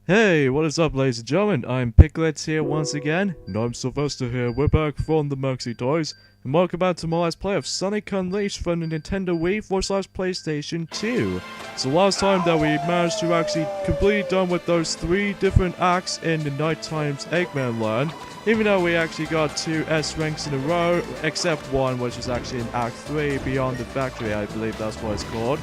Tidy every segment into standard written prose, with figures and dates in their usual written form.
Hey, what is up, ladies and gentlemen? I'm Picklets here once again, and I'm Sylvester here. We're back from the Maxi Toys, and welcome back to my last play of Sonic Unleashed from the Nintendo Wii / PlayStation 2. So last time that we managed to actually completely done with those 3 different acts in the Nighttime's Eggman land, even though we actually got 2 S ranks in a row, except one which is actually in Act 3, Beyond the Factory, I believe that's what it's called.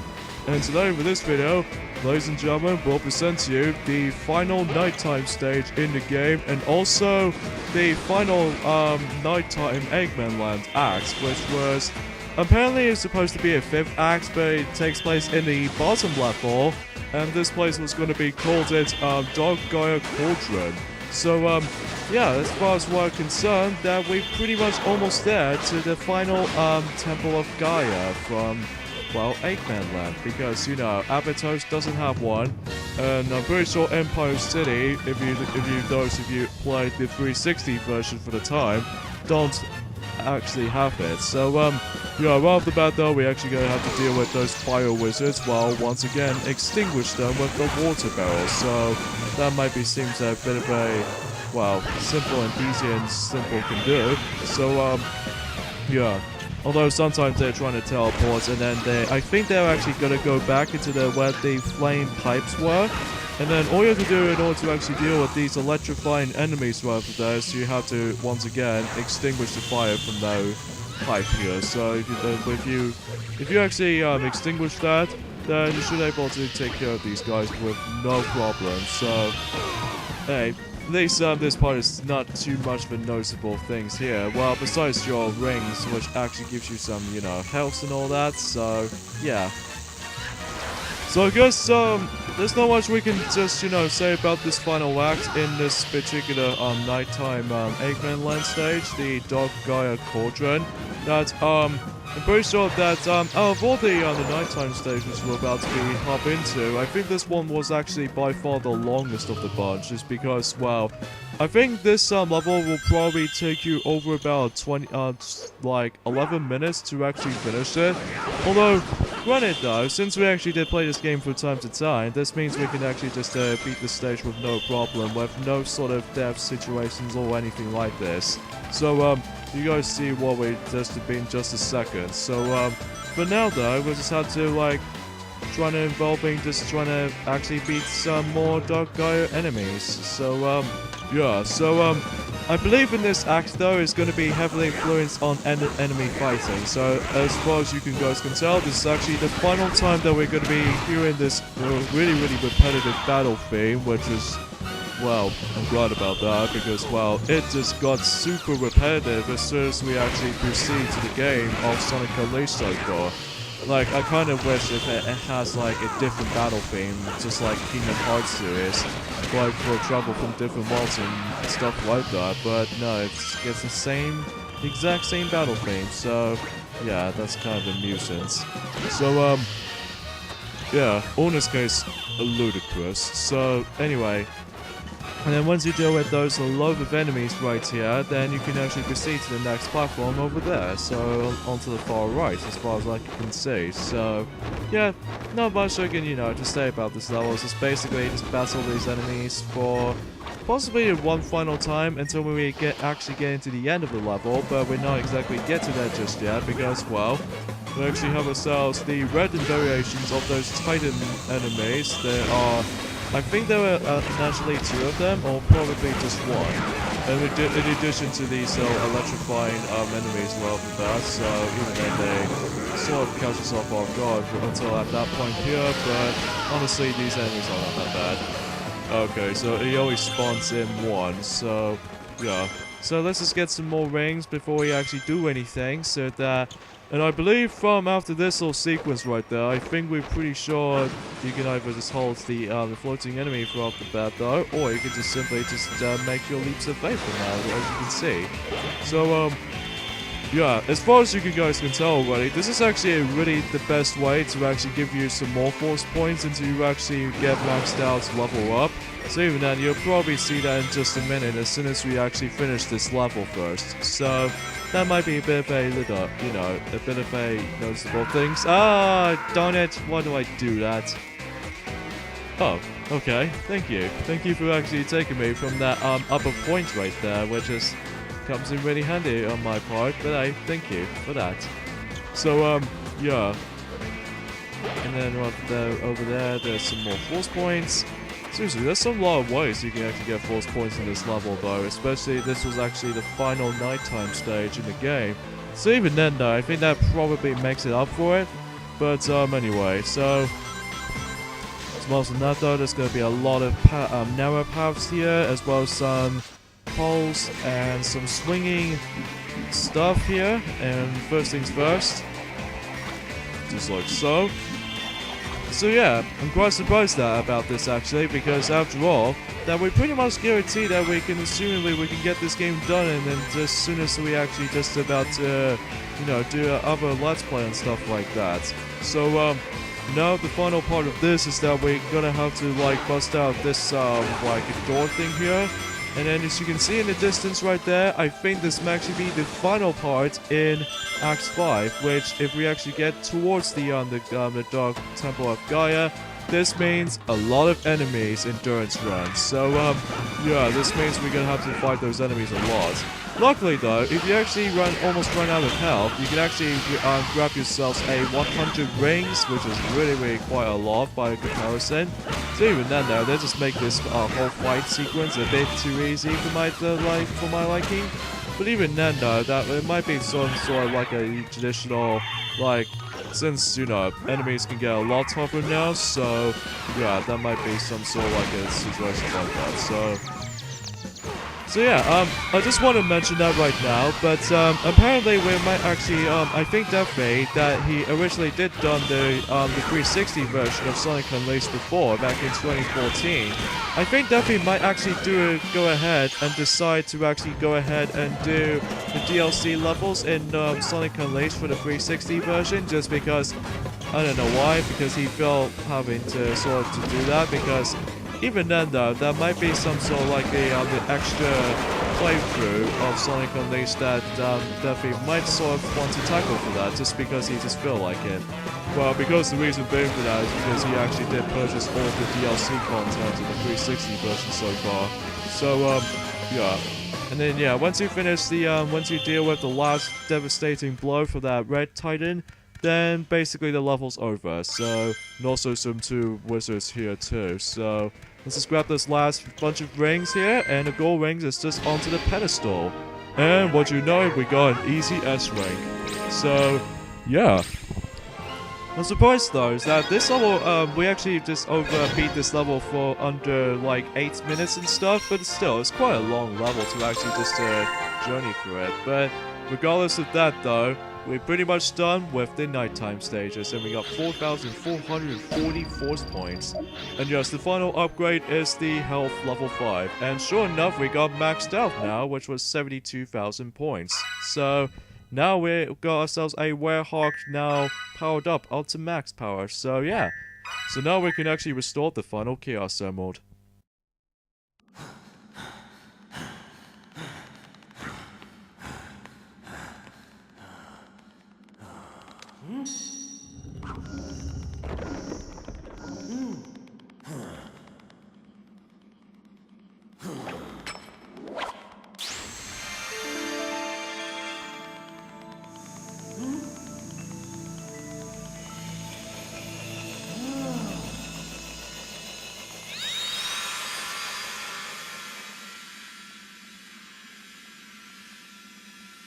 And today with this video, ladies and gentlemen, we'll present to you the final nighttime stage in the game and also the final nighttime Eggman Land act, which was apparently supposed to be a 5th act, but it takes place in the bottom level, and this place was going to be called Gaia Cauldron. So yeah, as far as we're concerned, that we're pretty much almost there to the final Temple of Gaia from, well, Eggman Land, because, you know, Abatos doesn't have one, and I'm pretty sure Empire City, those of you played the 360 version for the time, don't actually have it. So, yeah, right off the bat though, we're actually gonna have to deal with those fire wizards while once again extinguish them with the water barrel. So, that seems a bit of a, well, simple and easy and simple can do. So, yeah. Although sometimes they're trying to teleport, and then I think they're actually gonna go back into where the flame pipes were. And then all you have to do in order to actually deal with these electrifying enemies right over there is you have to once again extinguish the fire from that pipe here. So if you actually extinguish that, then you should be able to take care of these guys with no problem. So hey. At least this part is not too much of a noticeable things here. Well, besides your rings, which actually gives you some, you know, health and all that. So, yeah. So I guess there's not much we can just, you know, say about this final act in this particular nighttime Eggman Land stage, the Dark Gaia Cauldron. That I'm pretty sure that out of all the nighttime stages we're about to hop into, I think this one was actually by far the longest of the bunch, just because, well, I think this level will probably take you over about 11 minutes to actually finish it. Although, granted though, since we actually did play this game from time to time, this means we can actually just beat the stage with no problem, with no sort of death situations or anything like this. So, you guys see what we just did in just a second. So, for now though, we just have to, like, trying to actually beat some more Dark Gaia enemies. So, yeah, so, I believe in this act though is going to be heavily influenced on enemy fighting. So, as far as you guys can tell, this is actually the final time that we're going to be hearing this really repetitive battle theme, which is, well, I'm glad about that, because, well, it just got super repetitive as soon as we actually proceed to the game of Sonic Unleashed so far. Like, I kind of wish if it has, like, a different battle theme, just like Kingdom Hearts series, like, for travel from different worlds and stuff like that, but no, it's the exact same battle theme, so, yeah, that's kind of a nuisance. So, yeah, all in this case, ludicrous. So, anyway, and then once you deal with those load of enemies right here, then you can actually proceed to the next platform over there. So, onto the far right, as far as I can see. So, yeah, not much I can, you know, to say about this level. It's just basically just battle these enemies for possibly one final time until we actually get into the end of the level, but we're not exactly get to that just yet because, well, we actually have ourselves the red variations of those Titan enemies. There are, I think there were naturally 2 of them, or probably just 1. And in addition to these electrifying enemies right off the bat, so even then they sort of catch us off guard until at that point here, but honestly these enemies are not that bad. Okay, so he always spawns in 1, so yeah. So let's just get some more rings before we actually do anything, so that... And I believe from after this little sequence right there, I think we're pretty sure you can either just hold the floating enemy for off the bat though, or you can just simply make your leaps of faith from that, as you can see. So, yeah, as far as you guys can tell already, this is actually really the best way to actually give you some more force points until you actually get maxed out to level up. So even then, you'll probably see that in just a minute as soon as we actually finish this level first. So, that might be a bit of a little, you know, a bit of a noticeable thing. Ah, darn it, why do I do that? Oh, Okay, thank you. Thank you for actually taking me from that upper point right there, which just comes in really handy on my part, but I thank you for that. So, yeah. And then over there, there's some more force points. Seriously, there's a lot of ways you can actually get force points in this level though, especially this was actually the final nighttime stage in the game. So even then though, I think that probably makes it up for it. But anyway, so as than that though, there's going to be a lot of narrow paths here, as well as some poles and some swinging stuff here. And first things first, just like so. So yeah, I'm quite surprised about this actually, because after all, that we pretty much guarantee that we can, assumingly we can get this game done, and then just as soon as we actually just about to, you know, do other Let's Play and stuff like that. So now the final part of this is that we're gonna have to like bust out this like a door thing here. And then as you can see in the distance right there, I think this may actually be the final part in Act 5, which if we actually get towards the Dark Temple of Gaia, this means a lot of enemies endurance runs. So yeah, this means we're gonna have to fight those enemies a lot. Luckily though, if you actually almost run out of health, you can actually grab yourselves a 100 rings, which is really quite a lot by comparison. So even then though, they just make this whole fight sequence a bit too easy for my liking. But even then though, that it might be some sort of like a traditional, like, since, you know, enemies can get a lot tougher now, so yeah, that might be some sort of like a situation like that. So yeah, I just want to mention that right now, but apparently we might actually, I think definitely that he originally did done the 360 version of Sonic Unleashed before, back in 2014. I think definitely might actually go ahead and decide to actually go ahead and do the DLC levels in Sonic Unleashed for the 360 version, just because, I don't know why, because he felt having to sort of to do that, because even then though, there might be some sort of like the extra playthrough of Sonic Unleashed that definitely might sort of want to tackle for that, just because he just feel like it. Well, because the reason being for that is because he actually did purchase all of the DLC content in the 360 version so far. So, yeah. And then, yeah, once you finish the, once you deal with the last devastating blow for that Red Titan, then basically the level's over. So, and also some 2 wizards here too. So, let's just grab this last bunch of rings here, and the gold rings is just onto the pedestal. And what you know, we got an easy S rank. So, yeah. I'm surprised though, is that this level, we actually just beat this level for under like 8 minutes and stuff, but still, it's quite a long level to actually just journey through it. But regardless of that though, we're pretty much done with the nighttime stages, and we got 4,440 force points. And yes, the final upgrade is the health level 5. And sure enough, we got maxed out now, which was 72,000 points. So, now we got ourselves a Werehog now powered up to max power. So yeah, so now we can actually restore the final Chaos Emerald.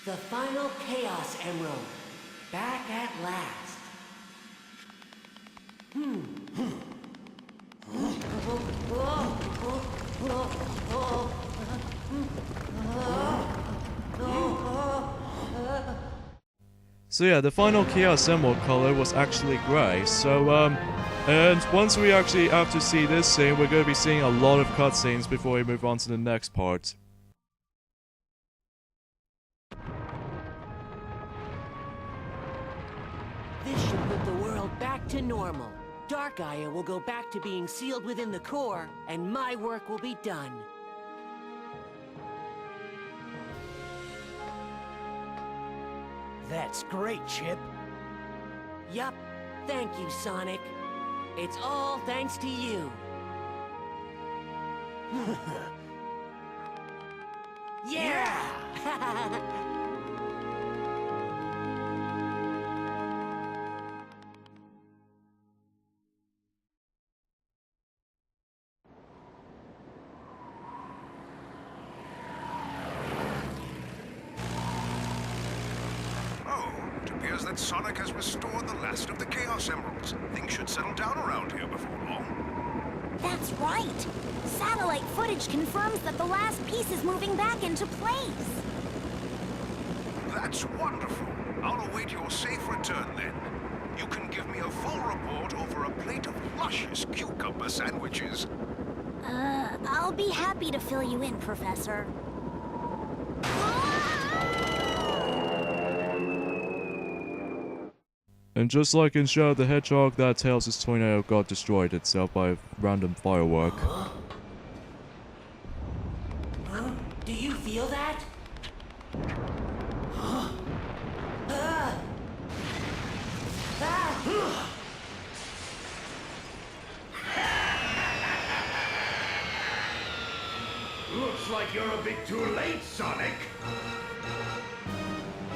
The final Chaos Emerald. Back at last. So yeah, the final Chaos Emerald color was actually grey. So and once we actually have to see this scene, we're going to be seeing a lot of cutscenes before we move on to the next part. This should put the world back to normal. Dark Gaia will go back to being sealed within the core, and my work will be done. That's great, Chip. Yup. Thank you, Sonic. It's all thanks to you. Yeah! Oh, it appears that Sonic has restored the last of the Chaos Emeralds. Things should settle down around here before long. That's right. Satellite footage confirms that the last piece is moving back into place. That's wonderful. I'll await your safe return then. You can give me a full report over a plate of luscious cucumber sandwiches. I'll be happy to fill you in, Professor. And just like in Shadow the Hedgehog, that Tails' tornado got destroyed itself by a random firework. Huh? Do you feel that? Huh? Ah! Ah! Looks like you're a bit too late, Sonic.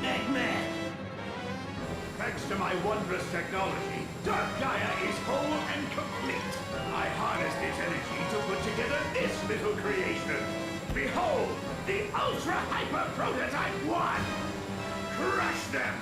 Eggman! Thanks to my wondrous technology, Dark Gaia is whole and complete. I harnessed its energy to put together this little creation. Behold, the Ultra Hyper Prototype 1! Crush them!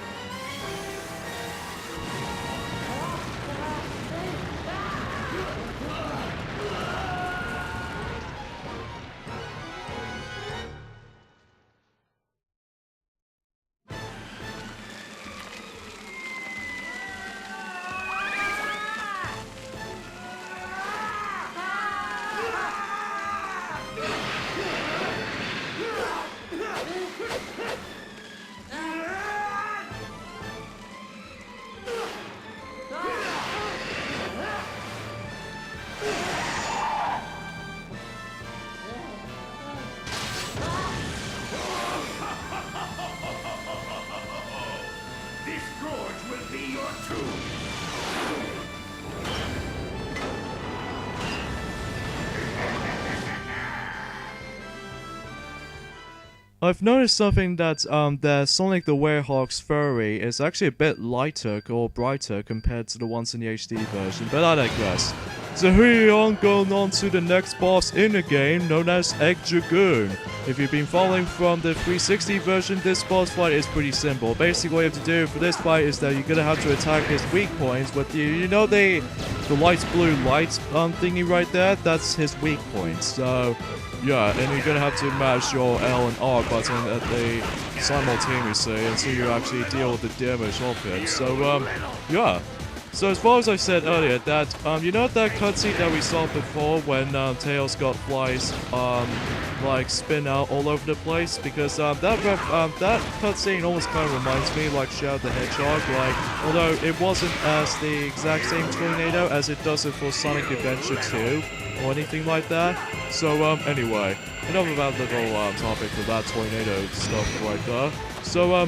This gorge will be your tomb! I've noticed something that the Sonic the Werehog's furry is actually a bit lighter or brighter compared to the ones in the HD version, but I digress. So here on going on to the next boss in the game, known as Dragoon. If you've been following from the 360 version, this boss fight is pretty simple. Basically what you have to do for this fight is that you're gonna have to attack his weak points with you know the light blue light thingy right there? That's his weak point. So yeah, and you're gonna have to mash your L and R button at the simultaneously until you actually deal with the damage of him. So yeah. So as far as I said earlier, that you know that cutscene that we saw before when Tails got flies like spin out all over the place, because that cutscene almost kind of reminds me like Shadow the Hedgehog, like although it wasn't as the exact same tornado as it does it for Sonic Adventure 2 or anything like that. So anyway, enough about the little topic for that tornado stuff right there. So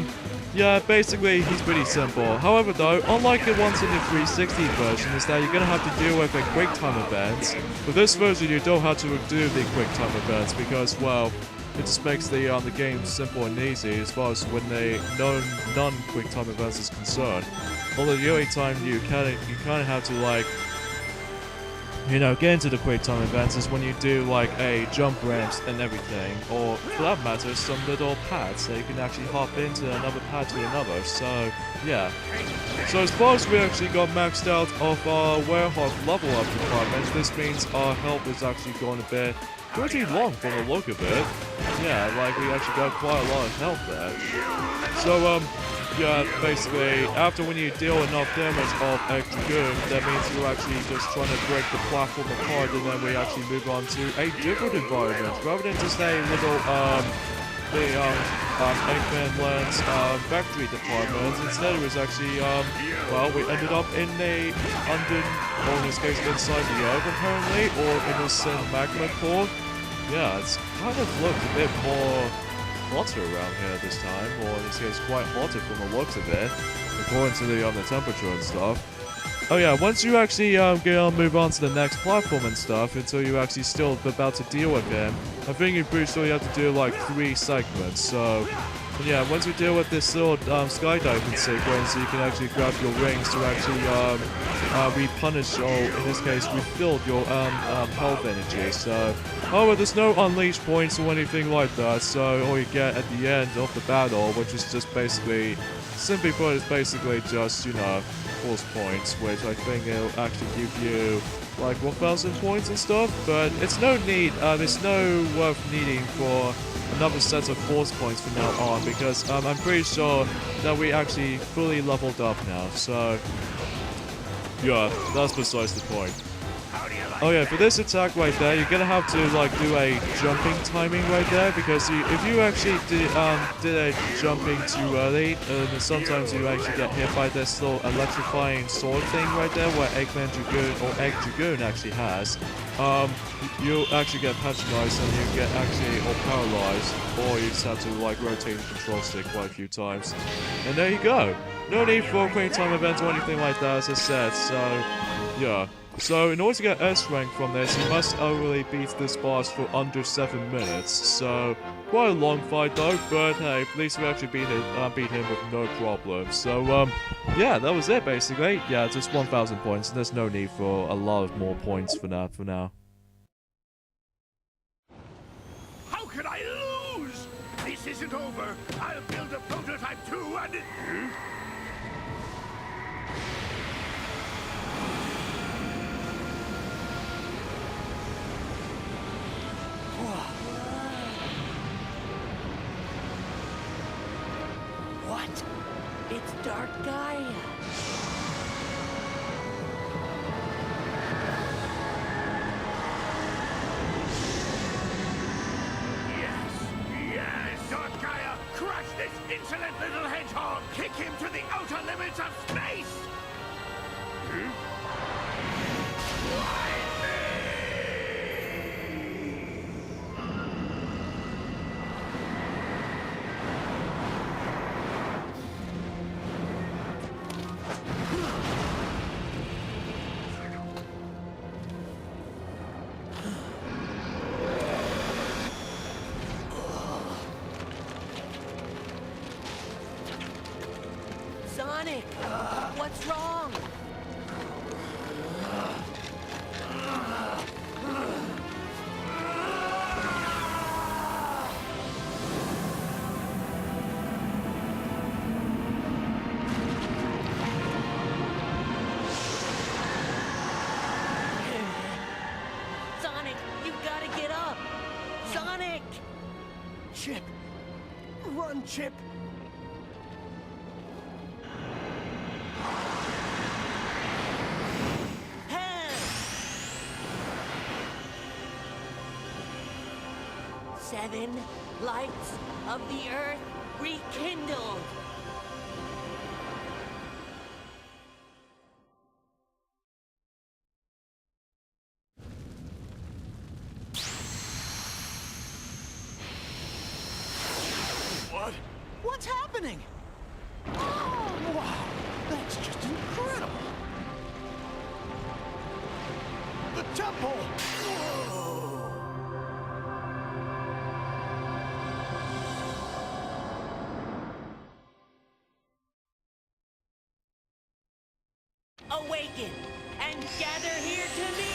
yeah, basically he's pretty simple. However though, unlike the ones in the 360 version, is that you're gonna have to deal with a quick time events. For this version you don't have to do the quick time events because, well, it just makes the game simple and easy as far as when the non-quick time events is concerned. Although the only time you kind of have to like, you know, get into the quick time events is when you do like a jump ramps and everything, or for that matter, some little pads that you can actually hop into another pad to another. So yeah. So as far as we actually got maxed out of our Werehog level up department, this means our health is actually going a bit pretty long from the look of it. Yeah, like we actually got quite a lot of health there. So yeah, basically, after when you deal enough damage of Dragoon, that means you're actually just trying to break the platform apart, and then we actually move on to a different environment, rather than just a little, Eggman Land's factory department. Instead it was actually, well, we ended up in a, or in this case inside the Earth apparently, or in a magma core. Yeah, it's kind of looked a bit more hotter around here this time, or in this case quite hotter from the looks of it, according to the temperature and stuff. Oh yeah, once you actually move on to the next platform and stuff, until you actually still about to deal with him, I think you're pretty sure you have to do like 3 segments. So yeah, once you deal with this little skydiving sequence, you can actually grab your rings to actually replenish, or in this case, refill your health energy. So, however, there's no unleash points or anything like that. So all you get at the end of the battle, which is just basically, simply put, is basically just, you know, force points, which I think it'll actually give you like 1,000 points and stuff. But it's no need, it's no worth needing for another set of force points from now on, because I'm pretty sure that we actually fully leveled up now. So yeah, that's besides the point. Oh yeah, for this attack right there, you're gonna have to like do a jumping timing right there, because if you actually did a jumping too early, sometimes you actually get hit by this little electrifying sword thing right there, where Eggman Dragoon, or Egg Dragoon actually has. You actually get patronized and you get actually or paralyzed, or you just have to like rotate the control stick quite a few times. And there you go. No need for a quick time event or anything like that, as I said. So yeah. So in order to get S rank from this, you must overly beat this boss for under 7 minutes. So quite a long fight though, but hey, at least we actually beat him with no problem. So yeah, that was it basically. Yeah, just 1,000 points, and there's no need for a lot of more points for now. How could I lose? This isn't over. I'll build a prototype too and... What? It's Dark Gaia. Yes, Dark Gaia! Crush this insolent little hedgehog! Kick him to the outer limits of space! Sonic, what's wrong? Sonic, you've got to get up! Sonic! Chip! Run, Chip! Hey! 7 lights of the earth rekindled! What? What's happening? Oh, wow, that's just incredible! The temple! Awaken and gather here to me!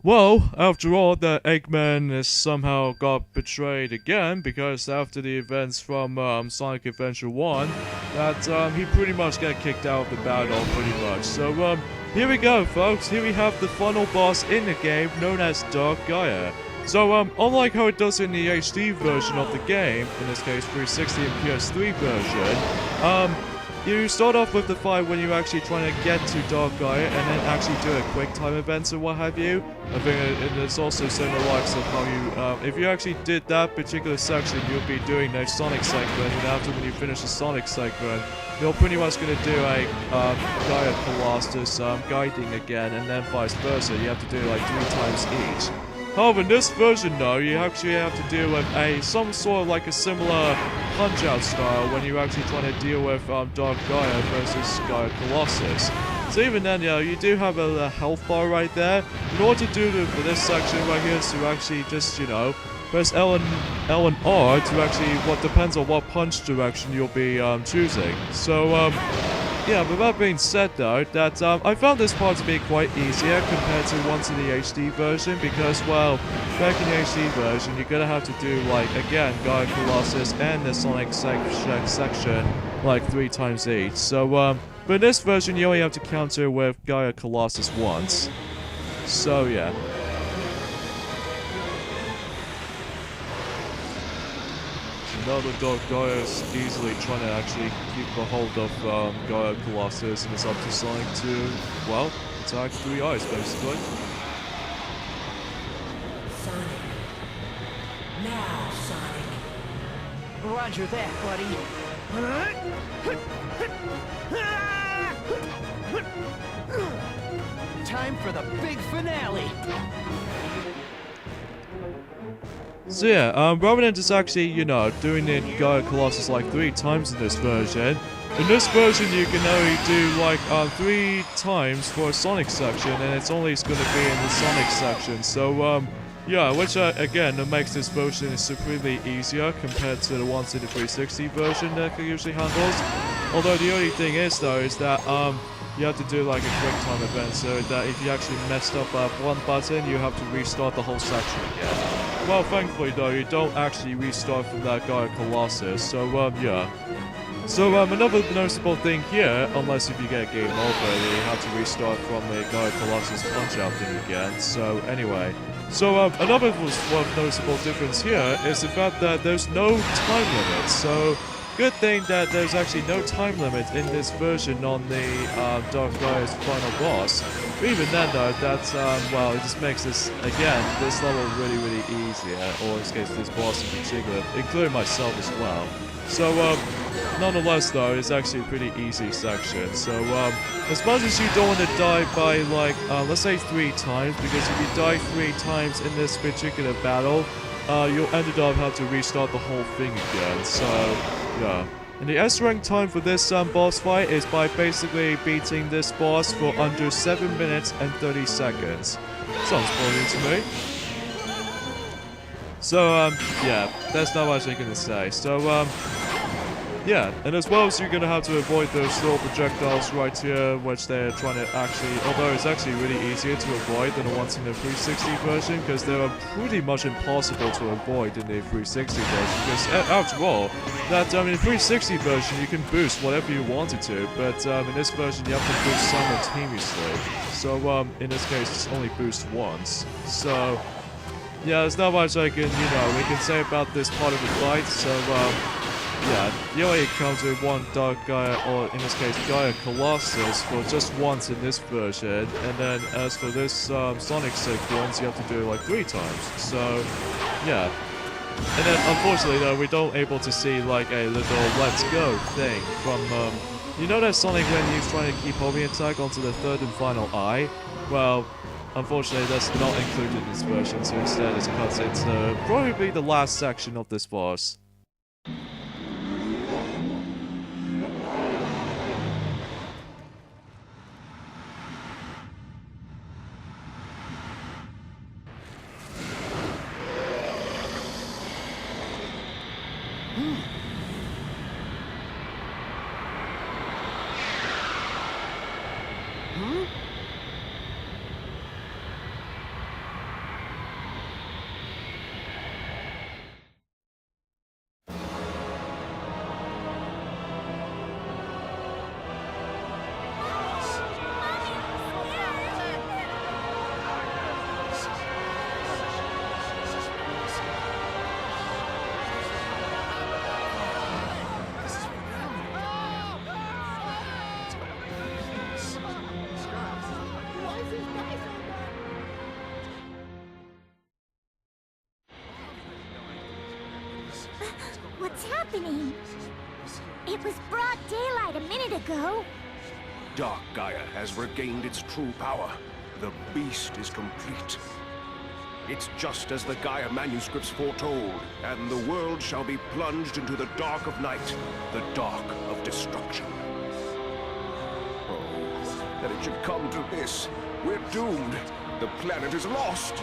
well, after all, the Eggman has somehow got betrayed again, because after the events from Sonic Adventure 1, that he pretty much got kicked out of the battle, pretty much. So here we go, folks. Here we have the final boss in the game, known as Dark Gaia. So unlike how it does in the HD version of the game, in this case 360 and PS3 version, you start off with the fight when you're actually trying to get to Dark Gaia and then actually do a quick time event or what have you. I think it's also similar likes of how you, if you actually did that particular section, you'll be doing a Sonic segment, and after when you finish the Sonic segment, you're pretty much going to do a Gaia Colossus guiding again, and then vice versa. You have to do like 3 times each. However, in this version though, you actually have to deal with some sort of like a similar Punch-Out style when you're actually trying to deal with Dark Gaia versus Gaia Colossus. So even then, you do have a health bar right there. In order to do for this section right here is to actually just, press L and R to actually, what depends on what punch direction you'll be choosing. So, yeah, with that being said though, that I found this part to be quite easier compared to once in the HD version, because, well, back in the HD version, you're gonna have to do, like, again, Gaia Colossus and the Sonic section, like, 3 times each. So, but in this version, you only have to counter with Gaia Colossus once. So, yeah. Now the Dark Gaia is easily trying to actually keep a hold of Gaia Colossus, and it's up to Sonic to, well, attack 3 eyes, basically. Sonic. Now, Sonic. Roger that, buddy. Time for the big finale. So yeah, rather than just actually, doing the Gaia Colossus like 3 times in this version, in this version you can only do like 3 times for a Sonic section, and it's only going to be in the Sonic section. So yeah, which again makes this version supremely easier compared to the ones in the 360 version that it usually handles. Although the only thing is though is that you have to do like a quick time event, so that if you actually messed up one button, you have to restart the whole section again. Well, thankfully though, you don't actually restart from that Gaia Colossus, so yeah. So another noticeable thing here, unless if you get game over, you have to restart from the Gaia Colossus Punch-Out thing again. So anyway, so another noticeable difference here is the fact that there's no time limit. So good thing that there's actually no time limit in this version on the Dark Gaia's final boss. But even then though, that's, well, it just makes this, again, this level really, really easier, or in this case, this boss in particular, including myself as well. So, nonetheless though, it's actually a pretty easy section. So, as much as you don't want to die by, like, let's say 3 times, because if you die 3 times in this particular battle, you'll end up having to restart the whole thing again, so yeah. And the S-rank time for this boss fight is by basically beating this boss for under 7 minutes and 30 seconds. Sounds brilliant to me. So, yeah, that's not much I can say. So, yeah, and as well as you're gonna have to avoid those little projectiles right here, which they're trying to actually, although it's actually really easier to avoid than the ones in the 360 version, because they are pretty much impossible to avoid in the 360 version, because after all, that, in the 360 version you can boost whatever you wanted to, but in this version you have to boost simultaneously. So, in this case it's only boost once. So, yeah, there's not much I can, we can say about this part of the fight, so, yeah, you only encounter one Dark Gaia, or in this case Gaia Colossus, for just once in this version, and then as for this Sonic sequence, you have to do it like 3 times, so, yeah. And then, unfortunately though, we don't able to see like a little let's go thing from, you know that Sonic when he's trying to keep homing attack onto the 3rd and final eye? Well, unfortunately that's not included in this version, so instead it's cut into probably the last section of this boss. What's happening? It was broad daylight a minute ago. Dark Gaia has regained its true power. The beast is complete. It's just as the Gaia manuscripts foretold, and the world shall be plunged into the dark of night, the dark of destruction. Oh, that it should come to this. We're doomed. The planet is lost.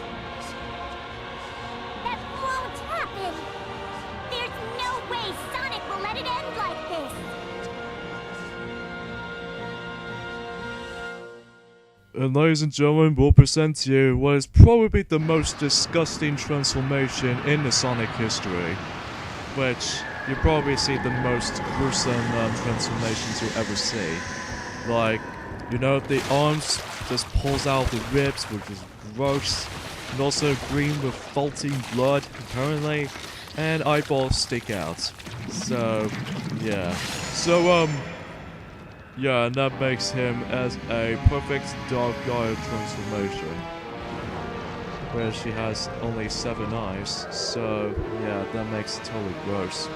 That won't happen! There's no way Sonic will let it end like this! And ladies and gentlemen, we'll present to you what is probably the most disgusting transformation in the Sonic history. Which, you probably see the most gruesome transformations you'll ever see. Like, you know, the arms just pulls out the ribs, which is gross. And also green with faulty blood, apparently. And eyeballs stick out. So, yeah. So, yeah, and that makes him as a perfect Dark Gaia transformation. Where she has only 7 eyes, so yeah, that makes it totally gross.